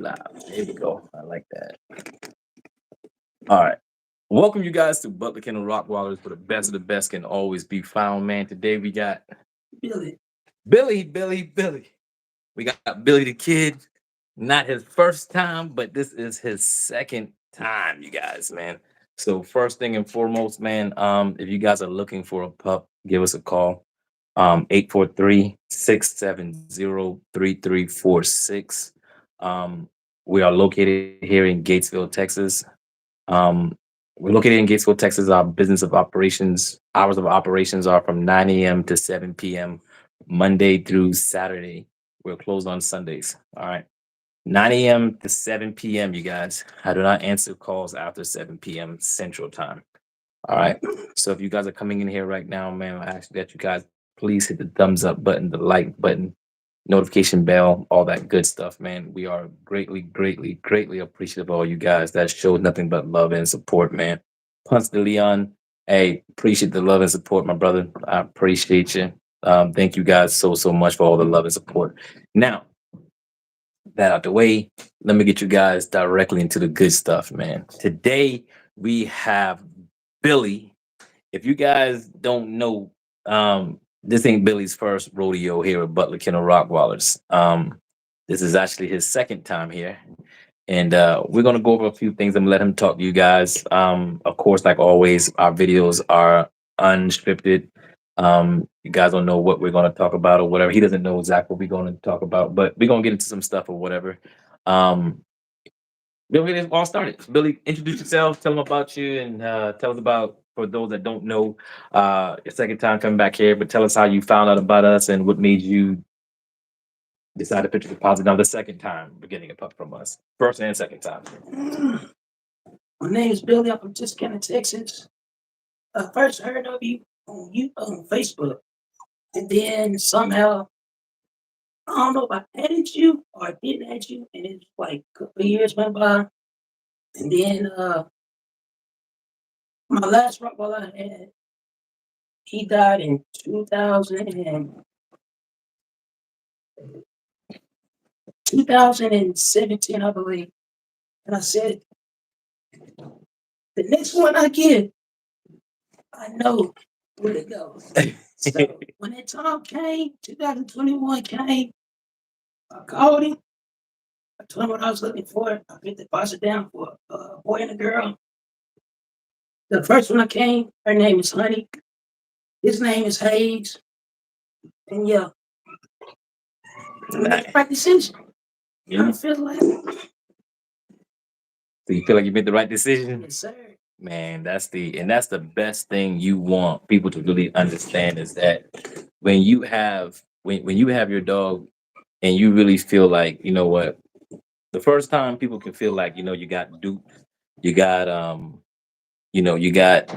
Nah, here we go. I like that. All right. Welcome you guys to Butler Kennel Rockwallers, where the best of the best can always be found, man. Today we got Billy. Billy. We got Billy the Kid. Not his first time, but this is his second time, you guys, man. So first thing and foremost, man, if you guys are looking for a pup, give us a call. 843-670-3346. We are located here in Gatesville, Texas. Um, we're located in Gatesville, Texas. Our business of operations, hours of operations are from 9 a.m. to 7 p.m. Monday through Saturday. We're closed on Sundays. All right. 9 a.m. to 7 p.m., you guys. I do not answer calls after 7 p.m. Central Time. All right. So if you guys are coming in here right now, man, I ask that you guys please hit the thumbs up button, the like button, notification bell, all that good stuff, man. We are greatly appreciative of all you guys. That shows nothing but love and support, man. Punch de Leon, hey, appreciate the love and support, my brother. I appreciate you. Thank you guys so much for all the love and support. Now, that out the way, let me get you guys directly into the good stuff, man. Today we have Billy. If you guys don't know, this ain't Billy's first rodeo here at Butler Kennel Rockwallers. This is actually his second time here. And we're gonna go over a few things and let him talk to you guys. Of course, like always, our videos are unscripted. You guys don't know what we're gonna talk about or whatever. He doesn't know exactly what we're gonna talk about, but we're gonna get into some stuff or whatever. Um, we'll get it all started. Billy, introduce yourself, tell them about you, and tell us about, for those that don't know, your second time coming back here, but tell us how you found out about us and what made you decide to put your deposit down the second time getting a pup from us. First and second time. My name is Billy. I'm from Tuscaloosa, Texas. I first heard of you on Facebook, and then somehow I don't know if I added you or I didn't add you, and it's like a couple of years went by, and then my last Rottweiler I had, he died in 2017, I believe. And I said, the next one I get, I know where to go. So when that time came, 2021 came, I called him. I told him what I was looking for. I put the deposit down for a boy and a girl. The first one I came, her name is Honey. His name is Hayes. And yeah, I made the right decision. Yeah. I feel like, So you feel like you made the right decision? yes, sir. Man, that's the best thing you want people to really understand is that when you have when you have your dog and you really feel like, you know what, the first time people can feel like, you got duped, you got you know, you got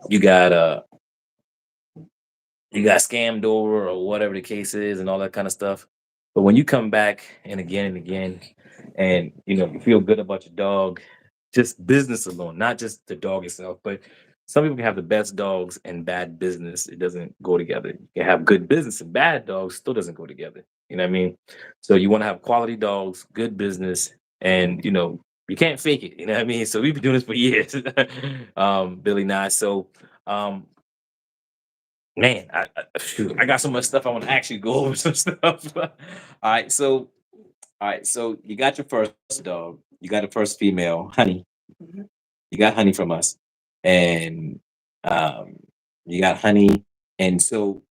you got scammed over or whatever the case is and all that kind of stuff. But when you come back and again, and you feel good about your dog, just business alone, not just the dog itself, but some people can have the best dogs and bad business. It doesn't go together. You can have good business and bad dogs, still doesn't go together. You know what I mean? So you want to have quality dogs, good business, and you can't fake it. You know what I mean? So we've been doing this for years, Billy and I. So um, man, shoot, I got so much stuff I want to actually go over some stuff. All right, so you got your first dog, you got a first female, Honey. Mhm. You got Honey from us, and um, you got Honey, and so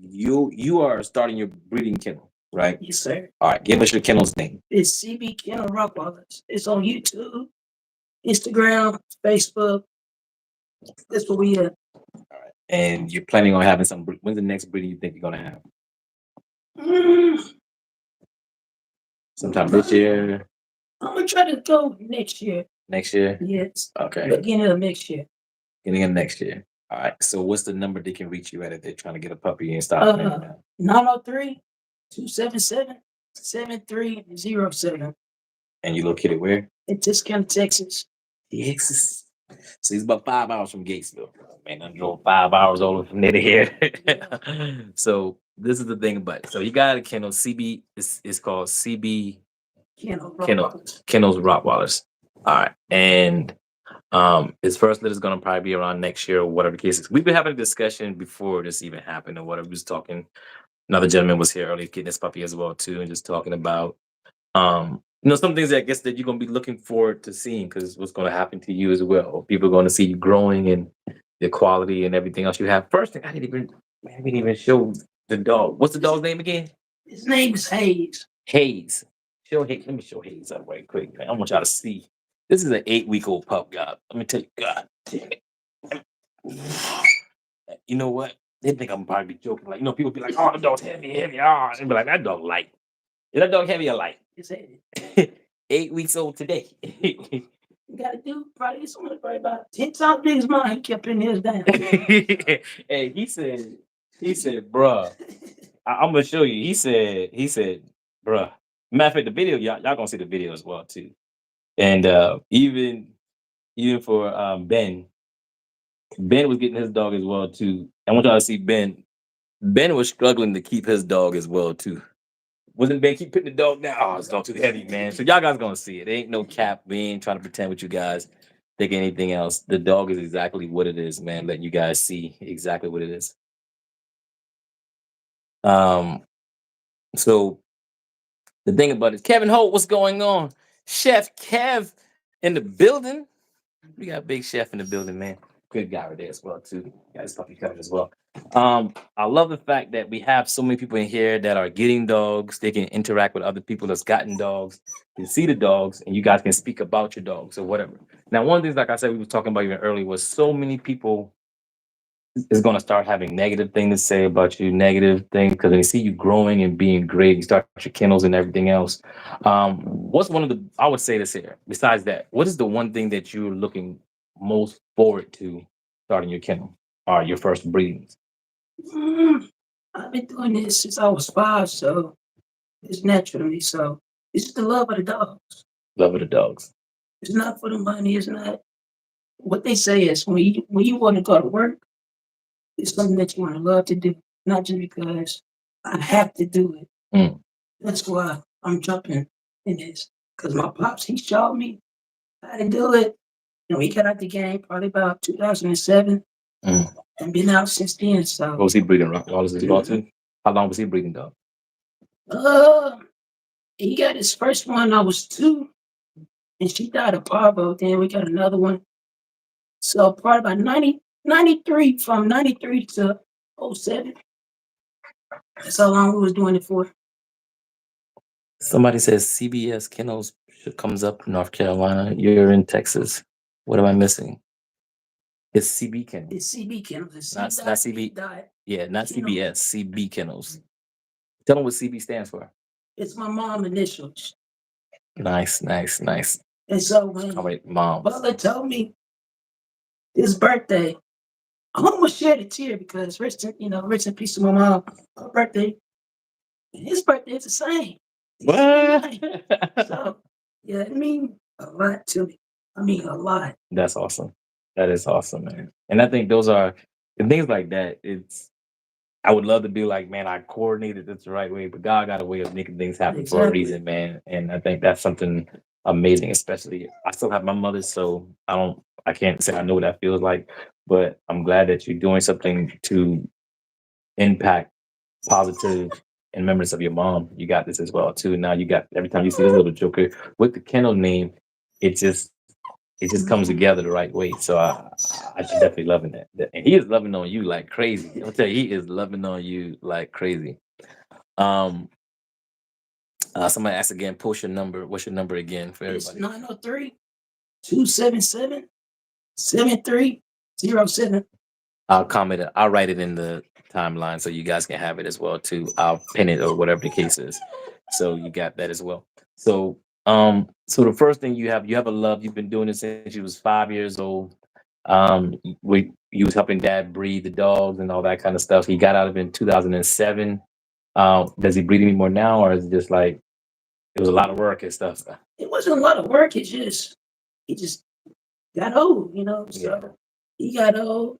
you are starting your breeding kennel, right? Yes, sir. All right, give us your kennel's name. It's CB Kennel Rottweilers. It's on YouTube, Instagram, Facebook. That's what we at. All right, and you're planning on having some. When's the next breeding you think you're gonna have? Mm, Sometime this year, I'm gonna try to go next year. next year. Yes, Okay, beginning of next year. getting in next year. All right. So what's the number they can reach you at if they're trying to get a puppy and stop playing Uh, now? 903 277 7307 And you located where? in Tuscaloosa, Texas. Texas. So he's about 5 hours from Gatesville. Man, I drove 5 hours all the way from there to here. So this is the thing about it. So you got a kennel. CB is called CB Kennel, Kennel, Rottweilers. Kennel's Rottweilers. All right, and his first litter is gonna probably be around next year or whatever the case is. We've been having a discussion before this even happened or whatever. We was talking. Another gentleman was here earlier getting his puppy as well too, and just talking about some things that I guess that you're gonna be looking forward to seeing because what's gonna happen to you as well. People are gonna see you growing and the quality and everything else you have. First thing I didn't even show the dog. What's the dog's name again? His name is Hayes. Hayes. Show Hayes. Let me show Hayes up right quick, man. I want y'all to see. This is an 8-week-old pup, God. Let me tell you, God damn it. You know what? They think I'm probably joking. Like, people be like, oh, the dog's heavy, heavy. Oh, and be like, that dog light. Is that dog heavy or light? It's Hayes. 8 weeks old today. You gotta do probably someone probably about 10 times big as mine. He kept putting his down. Hey, he said, bruh, I'm gonna show you. He said, bruh. Matter of fact, the video, y'all gonna see the video as well too. And even for Ben was getting his dog as well too. I want y'all to see Ben. Ben was struggling to keep his dog as well too. Wasn't Ben keep putting the dog down? Oh, it's dog too heavy, man. So y'all guys gonna see it. It ain't no cap. We ain't trying to pretend with you guys. Think anything else. The dog is exactly what it is, man. Letting you guys see exactly what it is. Um, so the thing about it, Kevin Holt, what's going on? Chef Kev in the building. We got Big Chef in the building, man. Good guy right there as well, too. Got his puppy covered as well. I love the fact that we have so many people in here that are getting dogs. They can interact with other people that's gotten dogs, can see the dogs, and you guys can speak about your dogs or whatever. Now, one of the things, like I said, we were talking about even earlier, was so many people is going to start having negative things to say about you, negative things, because they see you growing and being great. You start your kennels and everything else. What's one of the, I would say this here, besides that, what is the one thing that you're looking most forward to starting your kennel or your first breedings? I've been doing this since I was 5, so it's natural to me. So it's the love of the dogs. Love of the dogs. It's not for the money. It's not what they say is when you want to go to work, it's something that you want to love to do, not just because I have to do it. Mm. That's why I'm jumping in this. Because my pops, he showed me how to do it. And we got out the game probably about 2007 Mm. and been out since then. So What was he breeding? Rottweilers as well too? How long was he breeding dog? uh he got his first one, I was 2, and she died of parvo. Then we got another one. So probably about 93, from 93 to '07. That's how long we was doing it for. Somebody says CBS Kennels comes up in North Carolina. You're in Texas. What am I missing? It's CB Kennels. It's CB Kennels. It's Not CB. died. Yeah, not Kennel. CBS. CB Kennels. Tell them what CB stands for. It's my mom initials. Nice, nice, nice. And so when All right, mom. Butler told me his birthday, I almost shed a tear because rest in peace to my mom. Her birthday, and his birthday is the same. What? So yeah, it means a lot to me. I mean a lot. That's awesome. That is awesome, man. And I think those are and things like that. I would love to be like, man, I coordinated this the right way, but God got a way of making things happen for a Exactly. reason, man. And I think that's something amazing, especially I still have my mother, so I can't say I know what that feels like, but I'm glad that you're doing something to impact positive in remembrance of your mom. You got this as well too. Now you got every time you see this little joker with the kennel name, it just it just comes together the right way. So I should definitely loving that. And he is loving on you like crazy. I'll tell you, he is loving on you like crazy. Um Somebody asked again, post your number. What's your number again for It's everybody? 903-277-7307. I'll comment it. I'll write it in the timeline so you guys can have it as well too. I'll pin it or whatever the case is. So you got that as well. So the first thing you have a love. You've been doing this since you was 5 years old. You was helping dad breed the dogs and all that kind of stuff. He got out of it in 2007. Does he breed anymore now, or is it just like it was a lot of work and stuff? It wasn't a lot of work. He just got old, So Yeah. he got old.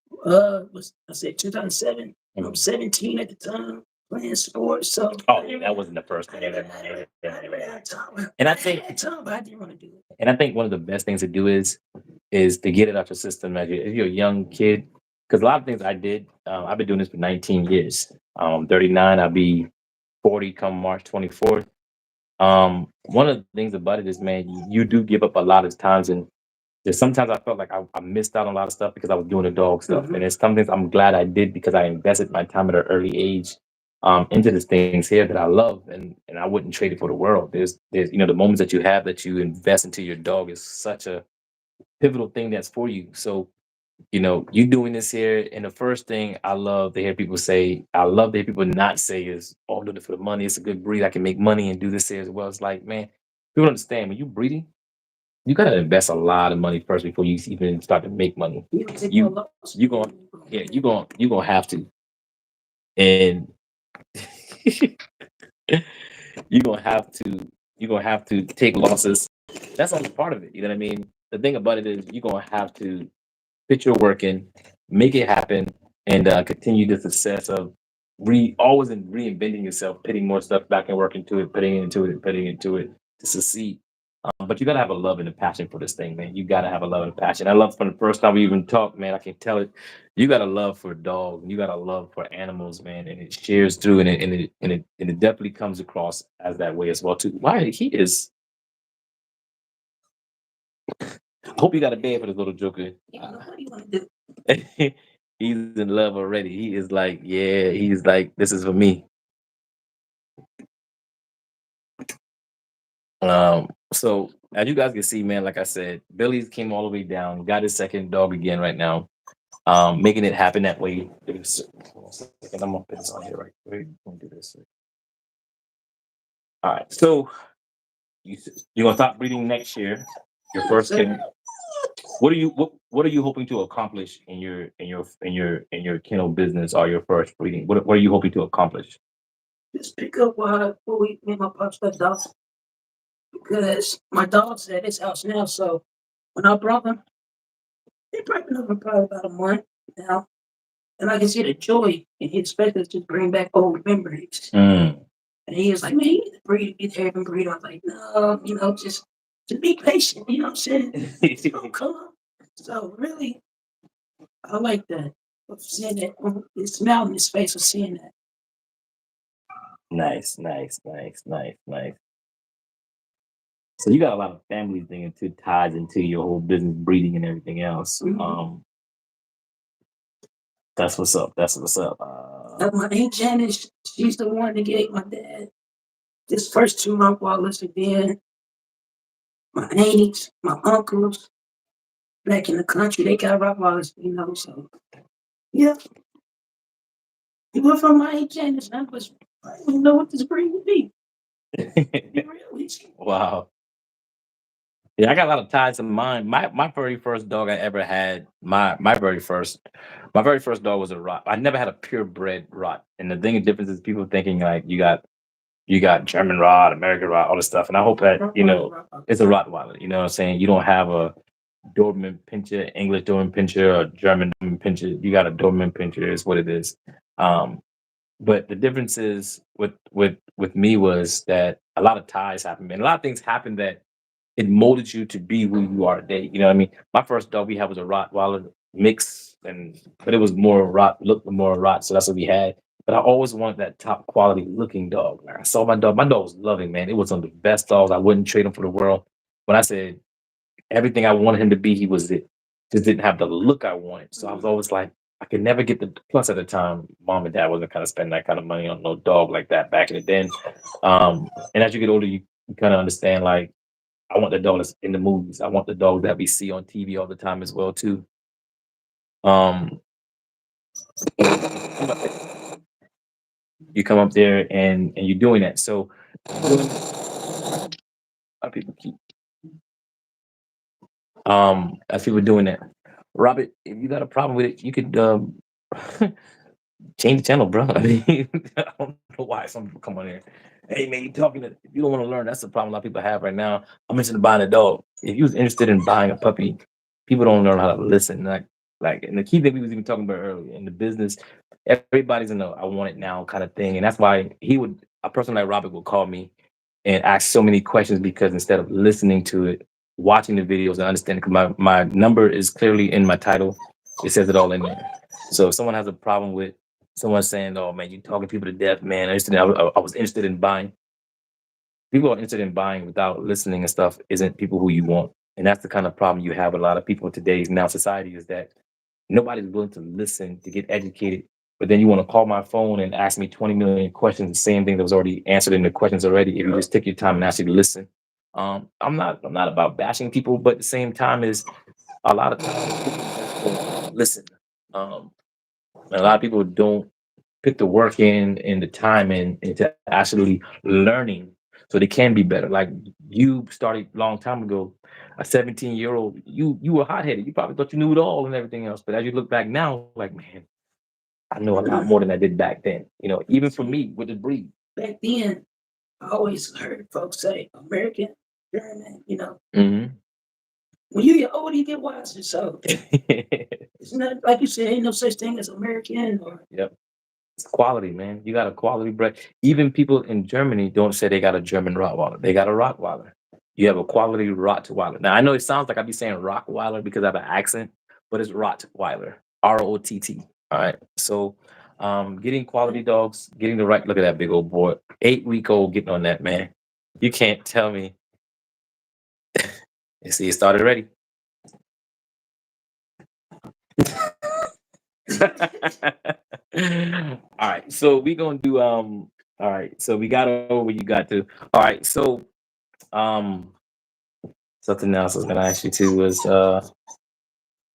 Was I said 2007? I'm Mhm. 17 at the time. playing sports. So Oh yeah, that wasn't the first I thing didn't that I didn't I didn't have time. and I I think had time, but I didn't want to do it. and I think one of the best things to do is to get it out your system as if you're a young kid. Because a lot of things I did, I've been doing this for 19 years. 39, I'll be 40 come March 24th. One of the things about it is, man, you do give up a lot of times, and there's sometimes I felt like I missed out on a lot of stuff because I was doing the dog stuff, and Mhm. it's some things I'm glad I did because I invested my time at an early age into these things here that I love, and I wouldn't trade it for the world. There's the moments that you have that you invest into your dog is such a pivotal thing that's for you. So you doing this here, and the first thing I love to hear people say, I love to hear people not say is, "Oh, I'm doing it for the money. It's a good breed. I can make money and do this here as well." It's like, man, people understand when you breeding, you gotta invest a lot of money first before you even start to make money. You don't take no You loss. you going yeah, you gonna have to, and you're gonna have to take losses. That's only part of it. You know what I mean? The thing about it is you're gonna have to put your work in, make it happen, and continue the success of always in reinventing yourself, putting more stuff back and work into it, putting into it to succeed. But you gotta have a love and a passion for this thing, man. You gotta have a love and a passion. I love from the first time we even talked, man. I can tell it. You got a love for dogs. You got a love for animals, man, and it shares through, and it definitely comes across as that way as well too. Why he is? I hope you got a bed for this little joker. You know, what do you want to do? He's in love already. He is like, yeah, he's like, this is for me. So as you guys can see, man, like I said, Billy's came all the way down, got his second dog again right now. Making it happen that way. Hold on a second, I'm gonna put this on here right quick. Let me do this. All right, so you're gonna stop breeding next year. Your first kid. What are you hoping to accomplish in your kennel business or your first breeding? What are you hoping to accomplish? Just pick up what we me and my pops got dogs because my dog's at his house now. So when I brought them, they probably been over probably about a month now, and I can see the joy and he expected us to bring back old memories. Mm. And he was like, "Man, you need to breed, get there and breed." I was like, "No, just be patient." You know what I'm saying? Oh, come on. So really, I like that. Of seeing that, the smile on his face of seeing that. Nice, nice, nice, nice, nice. So you got a lot of family thing into ties into your whole business, breeding and everything else. Mhm. That's what's up. That's what's up. My Aunt Janice, she's the one that gave my dad his first two Rottweilers, and then my aunties, my uncles back in the country, they got Rottweilers, so yeah. It went from my Aunt Janice, I didn't know what this breed would be. Be real with you. Wow. Yeah, I got a lot of ties in mine. My very first dog I ever had, my very first dog was a rot. I never had a purebred rot. And the thing the difference is people thinking like you got German rot, American rot, all this stuff. And I hope that, Rottweiler, Rottweiler. it's a Rottweiler. You know what I'm saying? You don't have a Doberman Pinscher, English Doberman Pinscher, or German Doberman Pinscher. You got a Doberman Pinscher is what it is. Um, but the difference is with me was that a lot of ties happened, and a lot of things happened that it molded you to be who you are today. You know what I mean? My first dog we had was a Rottweiler mix, but it was more rot, looked more rot, so that's what we had. But I always wanted that top quality looking dog. Man, I saw my dog. My dog was loving, man. It was one of the best dogs. I wouldn't trade him for the world. When I said everything I wanted him to be, he was it. Just didn't have the look I wanted. So I was always like, I could never get the plus at the time. Mom and dad wasn't kind of spending that kind of money on no dog like that back in the day. And as you get older, you kind of understand like I want the dog that's in the movies. I want the dog that we see on TV all the time as well too. Um, you come up there and you're doing that. So a lot of people keep as people doing that. Robert, if you got a problem with it, you could change the channel, bro. I mean, I don't know why some people come on here. Hey man, you talking to if you don't want to learn, that's the problem a lot of people have right now. I'm interested in buying a dog. If you was interested in buying a puppy, people don't learn how to listen. Like Like, and the key thing we was even talking about earlier in the business, everybody's in a "I want it now" kind of thing, and that's why a person like Robert would call me and ask so many questions because instead of listening to it, watching the videos and understanding, 'cause my number is clearly in my title, it says it all in there. So if someone has a problem with someone saying, "Oh man, you talking people to death, man," I was interested in buying. People are interested in buying without listening and stuff isn't people who you want. And that's the kind of problem you have with a lot of people in today's now society is that nobody's willing to listen to get educated. But then you want to call my phone and ask me 20 million questions, the same thing that was already answered in the questions already. If you just take your time and actually listen. I'm not about bashing people, but at the same time is a lot of times people just don't listen. Um, and a lot of people don't put the work in and the time in into actually learning so they can be better. Like you started a long time ago, a 17-year-old, you were hot headed. You probably thought you knew it all and everything else. But as you look back now, like man, I know a lot more than I did back then. Even for See, me with the breed. back then, I always heard folks say American, German, Hmm. when you get older, you get wiser. So it's not like you said, ain't no such thing as American or Yep. It's quality, man. You got a quality breed. Even people in Germany don't say they got a German Rottweiler. They got a Rottweiler. You have a quality Rottweiler. Now I know it sounds like I be saying Rockweiler because I have an accent, but it's Rottweiler. ROTT. All right. So getting quality dogs, getting the right look at that big old boy. 8-week old getting on that, man. You can't tell me. You see, it started already. All right. So we gonna do all right. So we got over where you got to. All right. So um something else I was gonna ask you too was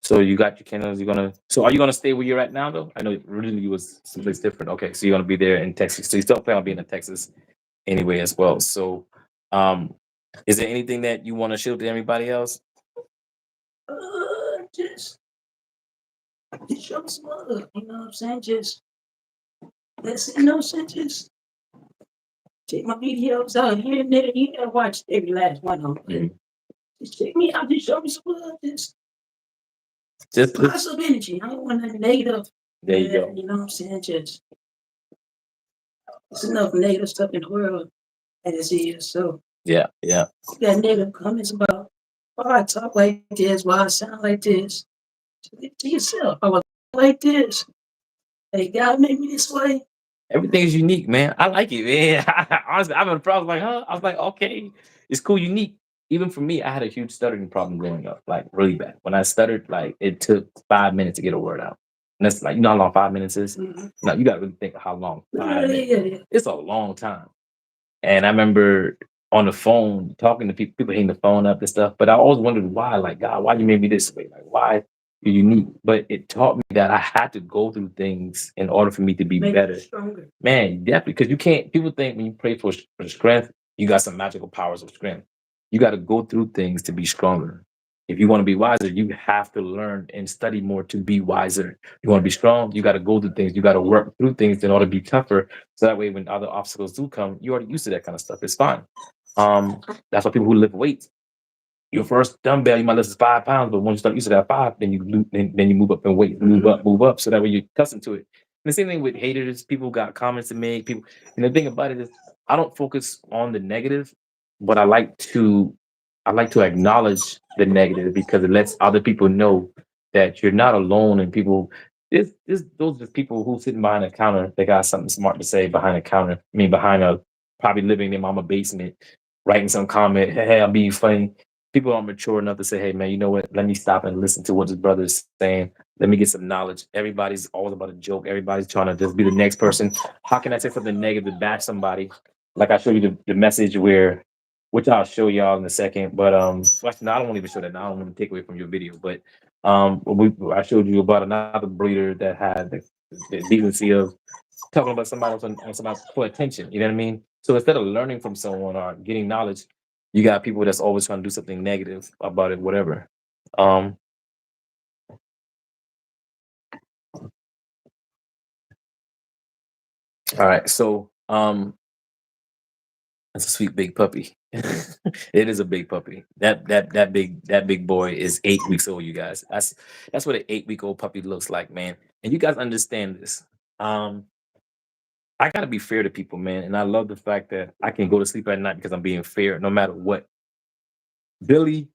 so you got your kennels, are you gonna stay where you're at now though? I know originally you was someplace different. Okay, so you're gonna be there in Texas. So you still plan on being in Texas anyway as well. So um is there anything that you want to show to everybody else? just show some love. You know what I'm saying? Just let's you know, what I'm saying just check my videos out here and there. You gotta watch every last one of them, but Mhm. just check me out. Just show me some love. Just Just positive energy. I don't want nothing negative. there you go. You know what I'm saying? Just there's enough negative stuff in the world as it is. So Yeah, yeah. you got negative comments about why I talk like this, why I sound like this. To yourself, I was like this. Hey, God made me this way. Everything's unique, man. I like it, man. Honestly, I'm in a problem like, huh? I was like, okay, it's cool, unique. Even for me, I had a huge stuttering problem growing up, like really bad. When I stuttered, like it took 5 minutes to get a word out. And that's like, you know how long 5 minutes is? Mhm. No, you gotta really think of how long Yeah, 5 minutes. yeah, yeah. It's a long time. And I remember on the phone talking to people hitting the phone up and stuff. But I always wondered why, like, God, why you made me this way? Like, why you're unique? But it taught me that I had to go through things in order for me to be Make better. you stronger. Man, definitely, because you can't. People think when you pray for strength, you got some magical powers of strength. You got to go through things to be stronger. If you want to be wiser, you have to learn and study more to be wiser. You want to be strong, you got to go through things. You got to work through things in order to be tougher. So that way, when other obstacles do come, you're already used to that kind of stuff. It's fine. Um, that's why people who lift weights, your first dumbbell, you might lift is 5 pounds, but once you start using that five, then you move up in weight, move up, so that way you're accustomed to it. And the same thing with haters, people got comments to make, people, and the thing about it is I don't focus on the negative, but I like to acknowledge the negative because it lets other people know that you're not alone and people this those are people who sitting behind a counter, they got something smart to say behind a counter. I mean behind a probably living in their mama basement, writing some comment, hey, I'm being funny. People aren't mature enough to say, hey man, you know what? Let me stop and listen to what his brother is saying. Let me get some knowledge. Everybody's always about a joke. Everybody's trying to just be the next person. How can I say something negative to bash somebody? Like I showed you the message where, which I'll show y'all in a second. But well, actually, no, I don't want to even show that. Now. I don't want to take away from your video. But I showed you about another breeder that had the decency of talking about somebody else on somebody for attention. You know what I mean? So instead of learning from someone or getting knowledge, you got people that's always trying to do something negative about it, whatever. Um, all right. So That's a sweet big puppy. It is a big puppy. That big boy is 8 weeks old. You guys, that's what an 8 week old puppy looks like, man. And you guys understand this. Um, I gotta be fair to people, man. And I love the fact that I can go to sleep at night because I'm being fair, no matter what. Billy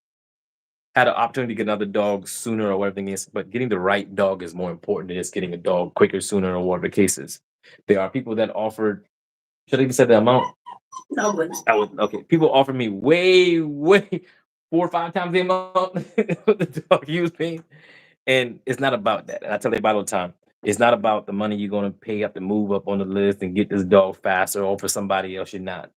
had an opportunity to get another dog sooner or whatever it is, but getting the right dog is more important than just getting a dog quicker, sooner, or whatever the case is. There are people that offered. Should I even say the amount? No, but I would okay. People offer me way 4 or 5 times the amount of the dog he was paying, and it's not about that. And I tell everybody all the time, it's not about the money you're going to pay up to move up on the list and get this dog faster, or for somebody else you're not.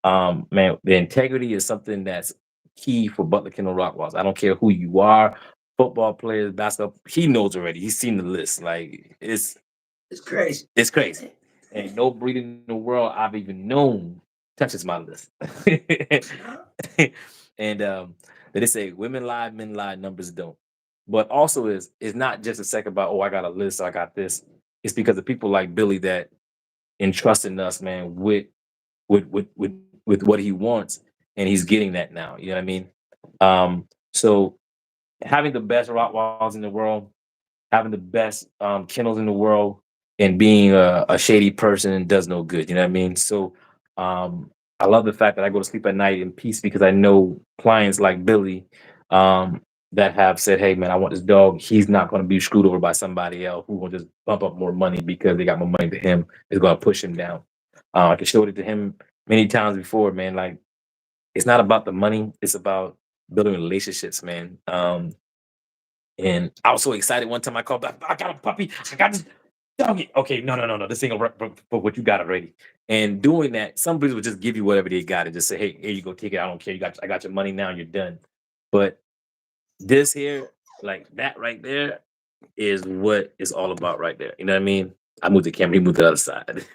Man, the integrity is something that's key for Butler Kennel Rockwalls. I don't care who you are, football players, basketball. He knows already. He's seen the list. Like it's crazy. it's crazy. Ain't no breed in the world I've even known touches my list. And they say women lie, men lie, numbers don't. But also is not just a second about, oh, I got a list, I got this. It's because of people like Billy that entrusting us, man, with with with with what he wants, and he's getting that now. You know what I mean? So having the best rock walls in the world, having the best kennels in the world, and being a shady person does no good. You know what I mean? So I love the fact that I go to sleep at night in peace because I know clients like Billy that have said, "Hey, man, I want this dog. He's not going to be screwed over by somebody else who will just bump up more money because they got more money to him. Is going to push him down." I can show it to him many times before, man. Like it's not about the money; it's about building relationships, man. And I was so excited one time I called back, I got a puppy, I got this doggy. Okay, no. This ain't gonna work for what you got already. And doing that, some people would just give you whatever they got and just say, hey, here you go, take it. I don't care. I got your money now, you're done. But this here, like that right there, is what it's all about right there. You know what I mean? I moved the camera, he moved to the other side.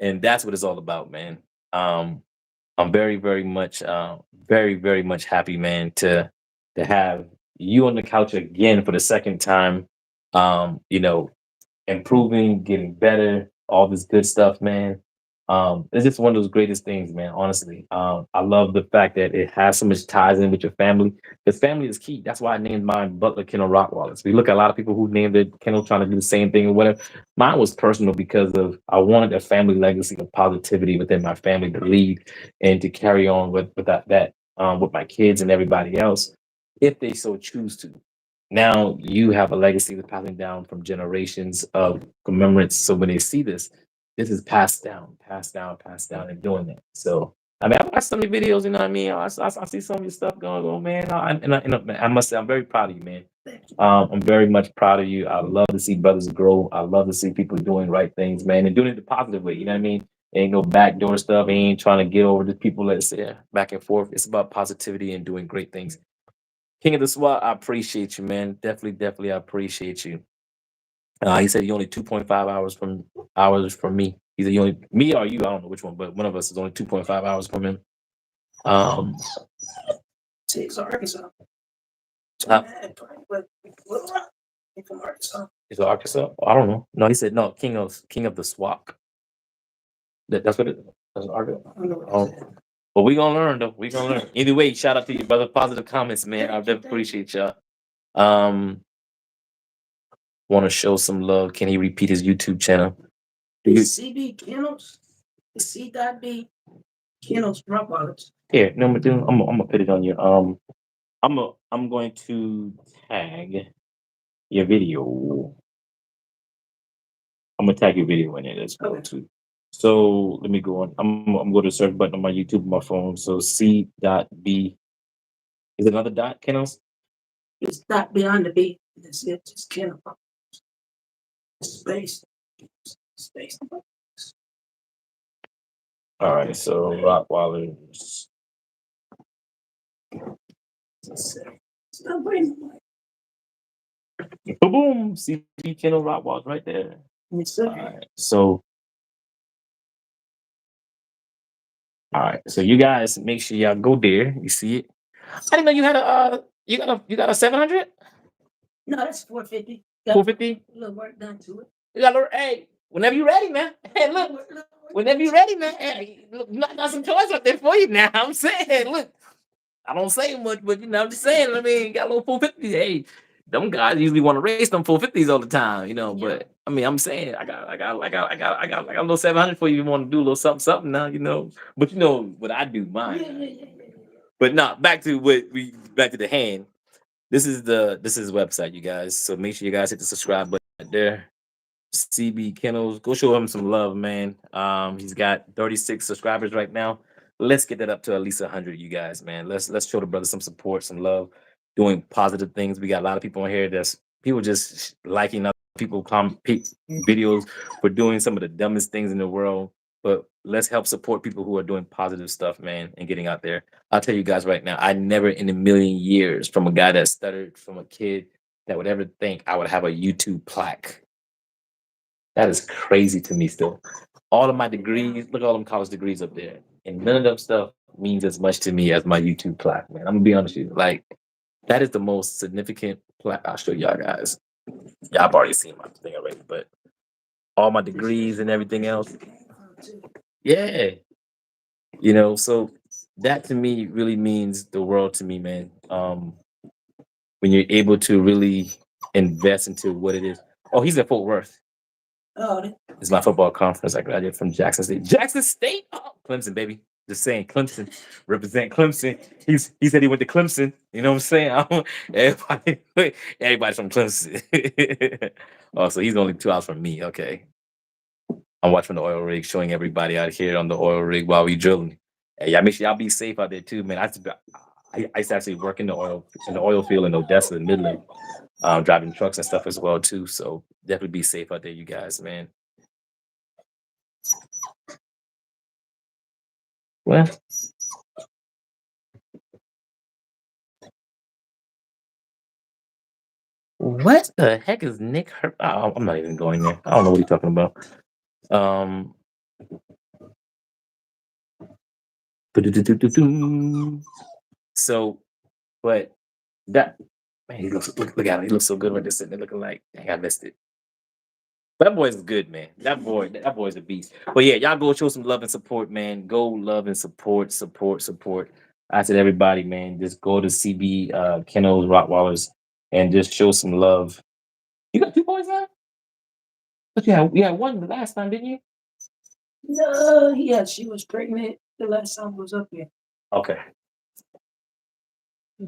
And that's what it's all about, man. Um, I'm very much happy, man, to have you on the couch again for the second time. You know, improving, getting better, all this good stuff, man. It's just one of those greatest things, man. Honestly, I love the fact that it has so much ties in with your family. Because family is key. That's why I named mine Butler Kennel Rottweilers. We look at a lot of people who named their kennel trying to do the same thing or whatever. Mine was personal because of I wanted a family legacy of positivity within my family to lead and to carry on with that with my kids and everybody else, if they so choose to. Now you have a legacy that's passing down from generations of commemorance. So when they see this, this is passed down, and doing that. So I mean, I watched some of your videos. You know what I mean? I see some of your stuff going on, man. I must say, I'm very proud of you, man. I'm very much proud of you. I love to see brothers grow. I love to see people doing right things, man, and doing it the positive way. You know what I mean? Ain't no backdoor stuff. Ain't trying to get over the people that say back and forth. It's about positivity and doing great things. King of the SWAT, I appreciate you, man. Definitely, I appreciate you. He said he only 2.5 hours from me. He said you only me or you, I don't know which one, but one of us is only 2.5 hours from him. Um, Takes Arkansas. uh, But Little Rock, he from Arkansas. is it Arkansas? I don't know. No, he said no. King of the SWAT. That's what it. That's Arkansas. I don't know what Oh, he said. but we gonna learn though. We gonna learn. Either way, shout out to you, brother. Positive comments, man. I definitely appreciate y'all. Um, want to show some love. Can he repeat his YouTube channel? Do you, It's CB Kennels. It's C.B. Kennels Rottweilers. here, no, I'm gonna put it on your I'm going to tag your video. I'm gonna tag your video in it as well Okay. too. So let me go on. I'm going to search button on my YouTube on my phone. So C.B. Is it another dot, Kennels? It's not beyond the beat. That's it. Just Kennel. Space. Space. All right, so Rottweilers. Stop waiting. Boom! CB Kennel Rottweilers right there. It's All right, so all right, so you guys make sure y'all go there. You see it? I didn't know you had a you got a 700. no, that's 450. Got 450. a little work done to it. You got a little, hey, Whenever you're ready, man. Hey, look. Whenever you're ready, man. Hey, look, I got some toys up there for you now. I'm saying, look. I don't say much, but I'm just saying. I mean, got a little 450. Hey, them guys usually want to race them 450s all the time. Yeah. But I mean, I'm saying, I got a little 700 for you. If you want to do a little something, something now. But you know what I do, mine. But not back to the hand. This is the website, you guys. So make sure you guys hit the subscribe button right there. CB Kennels. Go show him some love, man. He's got 36 subscribers right now. Let's get that up to at least 100, you guys, man. Let's show the brother some support, some love, doing positive things. We got a lot of people on here that's people just liking other people videos for doing some of the dumbest things in the world. But let's help support people who are doing positive stuff, man, and getting out there. I'll tell you guys right now, I never in a million years, from a guy that stuttered, from a kid that would ever think I would have a YouTube plaque. That is crazy to me still. All of my degrees, look at all them college degrees up there. And none of them stuff means as much to me as my YouTube plaque, man. I'm gonna be honest with you. Like, that is the most significant plaque. I'll show y'all guys. Y'all have already seen my thing already, but all my degrees and everything else. Yeah. So that to me really means the world to me, man. When you're able to really invest into what it is. Oh, he's at Fort Worth. Oh, It's my football conference. I graduated from Jackson State. Jackson State? Oh, Clemson, baby. Just saying, Clemson. Represent Clemson. He said he went to Clemson. You know what I'm saying? Everybody, everybody's from Clemson. Oh, so he's only 2 hours from me. Okay. I'm watching the oil rig, showing everybody out here on the oil rig while we drilling. Hey, y'all make sure y'all be safe out there too, man. I used to actually work in the oil field in Odessa and Midland, driving trucks and stuff as well too. So definitely be safe out there, you guys, man. Well, what the heck is Nick Hurt? Oh, I'm not even going there. I don't know what he's talking about. Um, so, but that man, look at him. He looks so good right there sitting there looking like, dang, I missed it. That boy's good, man. That boy's a beast. But yeah, y'all go show some love and support, man. Go love and support. I said everybody, man, just go to CB Kennels Rottweilers and just show some love. You got two boys now? But you had one the last time, didn't you? no, yeah, she was pregnant the last time I was up here. Okay.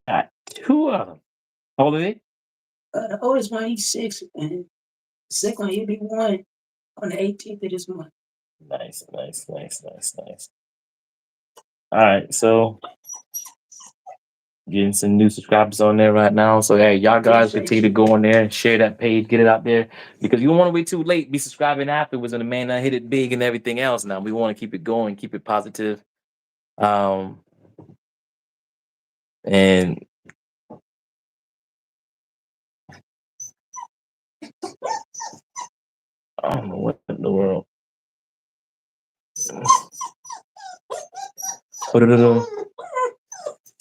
Got two of them. How old are they? The oldest one, he's 6, and the second one, he'll be 1 on the 18th of this month. Nice, nice, nice, nice, nice. All right, so getting some new subscribers on there right now. So hey, y'all guys continue to go on there and share that page, get it out there because you don't want to wait too late. Be subscribing afterwards, and the man hit it big and everything else. Now we want to keep it going, keep it positive. Um, and I don't know what in the world.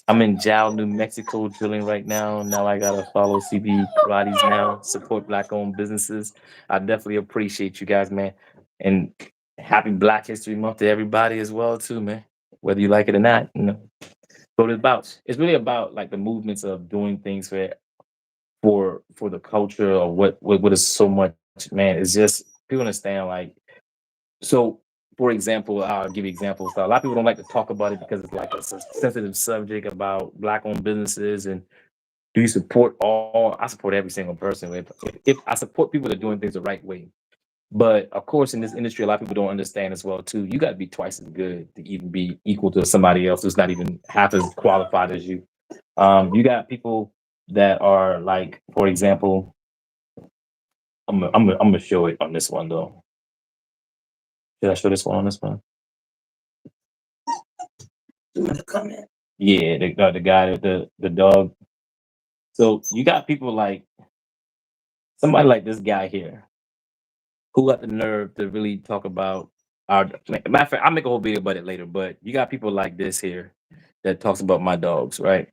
I'm in Jal, New Mexico, drilling right now. Now I gotta follow CB Pilates now, support black-owned businesses. I definitely appreciate you guys, man, and happy Black History Month to everybody as well, too, man. Whether you like it or not, what it's about. It's really about like the movements of doing things for the culture or what is so much, man. It's just people understand like so, for example, I'll give you examples. A lot of people don't like to talk about it because it's like a sensitive subject about black-owned businesses. And do you support all? I support every single person. If I support people that are doing things the right way, but of course, in this industry, a lot of people don't understand as well too. You got to be twice as good to even be equal to somebody else who's not even half as qualified as you. You got people that are like, for example, I'm gonna show it on this one though. Should I show this one on this one? You want to comment? Yeah, the guy, the dog. So you got people like somebody like this guy here who got the nerve to really talk about our. Matter of fact, I'll make a whole video about it later. But you got people like this here that talks about my dogs, right?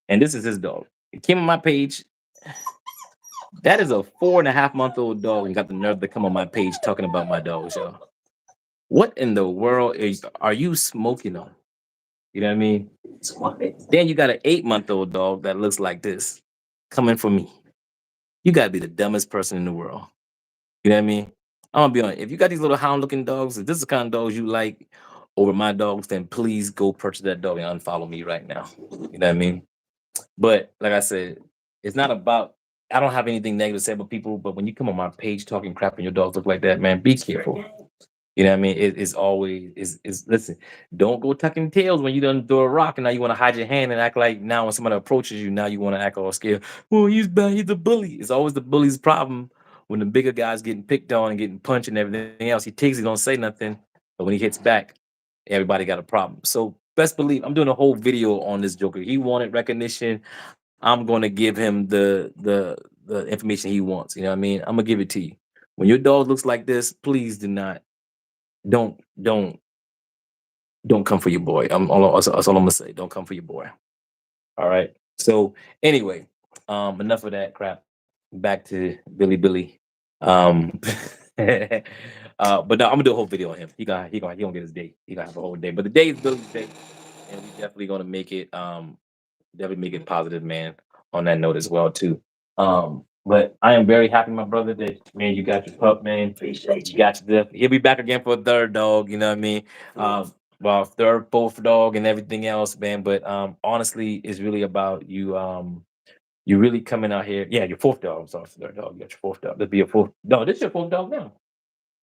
And this is his dog. It came on my page. That is a 4.5-month-old dog and got the nerve to come on my page talking about my dogs, y'all. What in the world are you smoking on? You know what I mean? Then you got an 8-month-old dog that looks like this coming for me. You gotta be the dumbest person in the world. You know what I mean? I'm gonna be honest. If you got these little hound looking dogs, if this is the kind of dogs you like over my dogs, then please go purchase that dog and unfollow me right now. You know what I mean? But like I said, it's not about I don't have anything negative to say about people, but when you come on my page talking crap and your dogs look like that, man, be careful. You know what I mean? It's always is listen, don't go tucking tails when you done throw a rock and now you want to hide your hand and act like now when somebody approaches you, now you want to act all scared. Well, he's bad, he's a bully. It's always the bully's problem when the bigger guy's getting picked on and getting punched and everything else. He takes it, don't say nothing. But when he hits back, everybody got a problem. So best believe I'm doing a whole video on this Joker. He wanted recognition. I'm gonna give him the information he wants. You know what I mean? I'm gonna give it to you. When your dog looks like this, please do not don't don't don't come for your boy. That's all I'm gonna say. Don't come for your boy. All right. So anyway, enough of that crap. Back to Billy. Um, but no, I'm gonna do a whole video on him. He gonna get his day. He gonna have a whole day. But the day is Billy's day, and we definitely gonna make it. Definitely make it positive, man. On that note as well too. But I am very happy, my brother, that man you got your pup, man. Appreciate You you. got your He'll be back again for a third dog. You know what I mean? Well, third, fourth dog, and everything else, man. But honestly, it's really about you. You really coming out here. Yeah, your fourth dog. I'm sorry, third dog. You got your fourth dog. This be your fourth. No, this is your fourth dog now.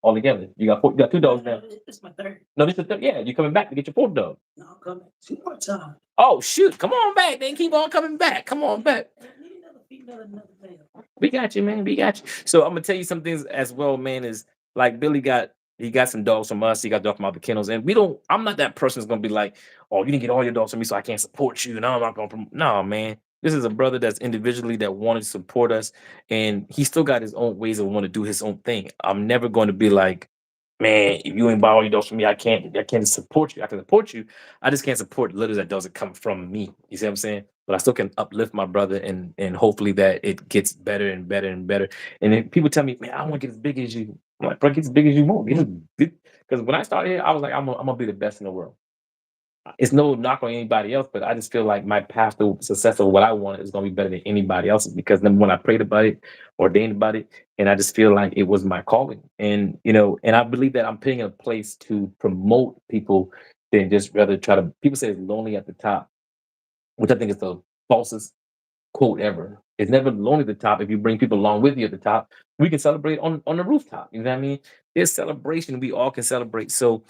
All together, you got four. You got two dogs now. It's my third. No, this is the third. Yeah, you coming back to get your fourth dog. No, I'm coming 2 more times. Oh shoot! Come on back, then keep on coming back. Come on back. I need another female, another male. We got you, man. We got you. So I'm gonna tell you some things as well, man. Is like Billy got he got some dogs from us. He got dogs from other kennels, and we don't. I'm not that person that's gonna be like, oh, you didn't get all your dogs from me, so I can't support you. No, I'm not gonna. No, man. This is a brother that's individually that wanted to support us, and he still got his own ways of want to do his own thing. I'm never going to be like, man, if you ain't buy all your dogs from me, I can't. I can't support you. I can support you. I just can't support litters that doesn't come from me. You see what I'm saying? But I still can uplift my brother and hopefully that it gets better and better and better. And then people tell me, man, I want to get as big as you. I'm like, bro, get as big as you want. Because when I started here, I was like, I'm gonna be the best in the world. It's no knock on anybody else, but I just feel like my path to success of what I want is gonna be better than anybody else's because number one, I prayed about it, ordained about it, and I just feel like it was my calling. And and I believe that I'm putting in a place to promote people than just rather try to people say it's lonely at the top, which I think is the falsest quote ever. It's never lonely at the top if you bring people along with you at the top. We can celebrate on the rooftop. You know what I mean? There's celebration. We all can celebrate. So